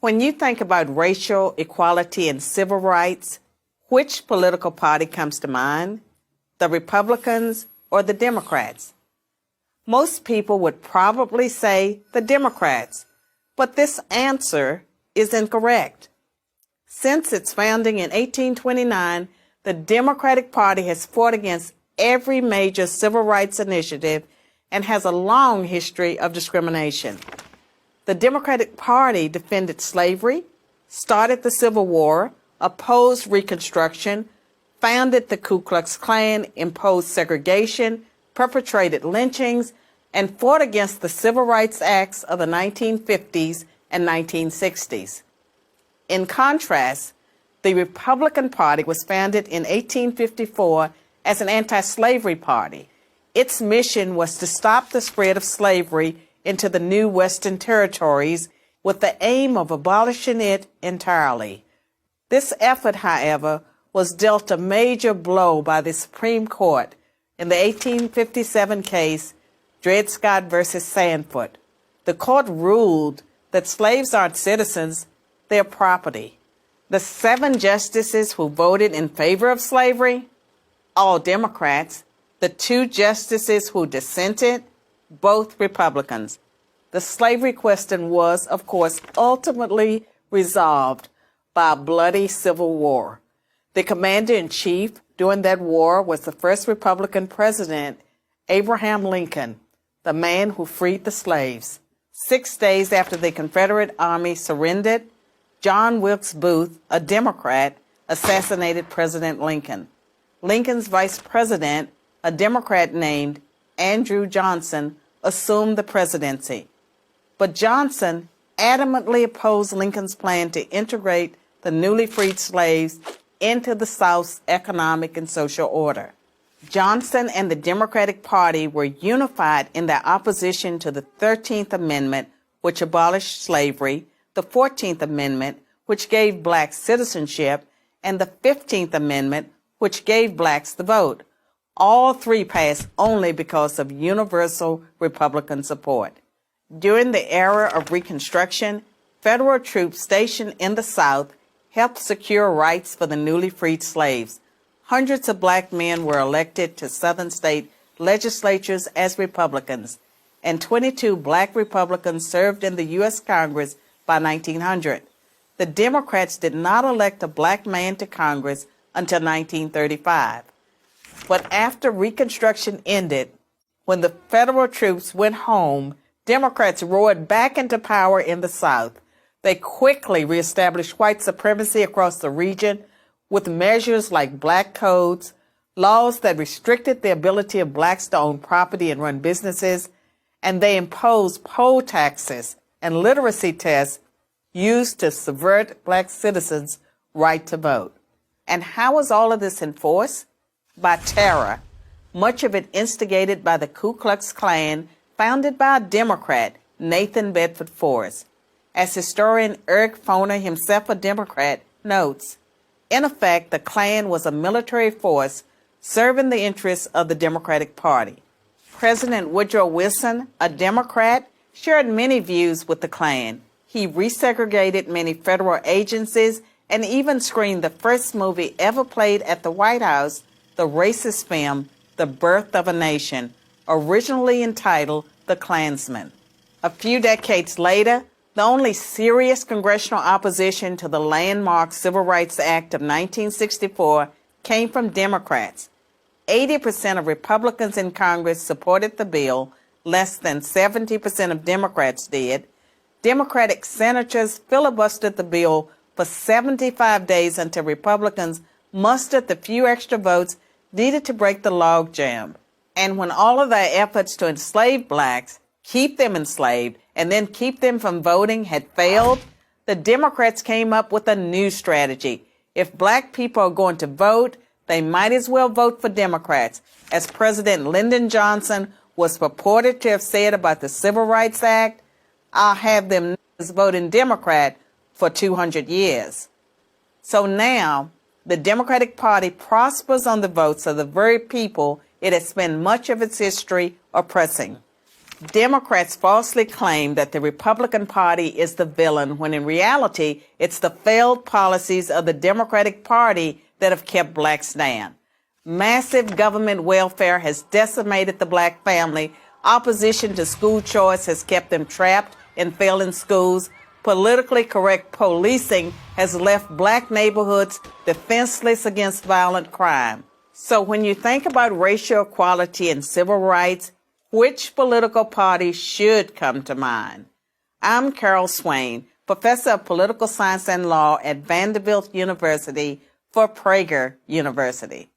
When you think about racial equality and civil rights, which political party comes to mind? The Republicans or the Democrats? Most people would probably say the Democrats, but this answer is incorrect. Since its founding in 1829, the Democratic Party has fought against every major civil rights initiative and has a long history of discrimination. The Democratic Party defended slavery, started the Civil War, opposed Reconstruction, founded the Ku Klux Klan, imposed segregation, perpetrated lynchings, and fought against the Civil Rights Acts of the 1950s and 1960s. In contrast, the Republican Party was founded in 1854 as an anti-slavery party. Its mission was to stop the spread of slavery into the new Western territories with the aim of abolishing it entirely. This effort, however, was dealt a major blow by the Supreme Court in the 1857 case Dred Scott versus Sandford. The court ruled that slaves aren't citizens, they're property. The 7 justices who voted in favor of slavery, all Democrats. The 2 justices who dissented, both Republicans. The slavery question was, of course, ultimately resolved by a bloody civil war. The commander-in-chief during that war was the first Republican president, Abraham Lincoln, the man who freed the slaves. 6 days after the Confederate Army surrendered, John Wilkes Booth, a Democrat, assassinated President Lincoln. Lincoln's vice president, a Democrat named Andrew Johnson, assumed the presidency. But Johnson adamantly opposed Lincoln's plan to integrate the newly freed slaves into the South's economic and social order. Johnson and the Democratic Party were unified in their opposition to the 13th Amendment, which abolished slavery, the 14th Amendment, which gave blacks citizenship, and the 15th Amendment, which gave blacks the vote. All 3 passed only because of universal Republican support. During the era of Reconstruction, federal troops stationed in the South helped secure rights for the newly freed slaves. Hundreds of black men were elected to Southern state legislatures as Republicans, and 22 black Republicans served in the U.S. Congress by 1900. The Democrats did not elect a black man to Congress until 1935. But after Reconstruction ended, when the federal troops went home, Democrats roared back into power in the South. They quickly reestablished white supremacy across the region with measures like black codes, laws that restricted the ability of blacks to own property and run businesses, and they imposed poll taxes and literacy tests used to subvert black citizens' right to vote. And how was all of this enforced? By terror, much of it instigated by the Ku Klux Klan, founded by a Democrat, Nathan Bedford Forrest. As historian Eric Foner, himself a Democrat, notes, in effect, the Klan was a military force serving the interests of the Democratic Party. President Woodrow Wilson, a Democrat, shared many views with the Klan. He resegregated many federal agencies and even screened the first movie ever played at the White House, the racist film, The Birth of a Nation, originally entitled The Klansman. A few decades later, the only serious congressional opposition to the landmark Civil Rights Act of 1964 came from Democrats. 80% of Republicans in Congress supported the bill, less than 70% of Democrats did. Democratic senators filibustered the bill for 75 days until Republicans mustered the few extra votes needed to break the logjam. And when all of their efforts to enslave blacks, keep them enslaved, and then keep them from voting had failed, the Democrats came up with a new strategy. If black people are going to vote, they might as well vote for Democrats, as President Lyndon Johnson was purported to have said about the Civil Rights Act. I'll have them voting Democrat for 200 years. So now, the Democratic Party prospers on the votes of the very people it has spent much of its history oppressing. Democrats falsely claim that the Republican Party is the villain when in reality it's the failed policies of the Democratic Party that have kept blacks down. Massive government welfare has decimated the black family. Opposition to school choice has kept them trapped in failing schools. Politically correct policing has left black neighborhoods defenseless against violent crime. So when you think about racial equality and civil rights, which political party should come to mind? I'm Carol Swain, professor of political science and law at Vanderbilt University for Prager University.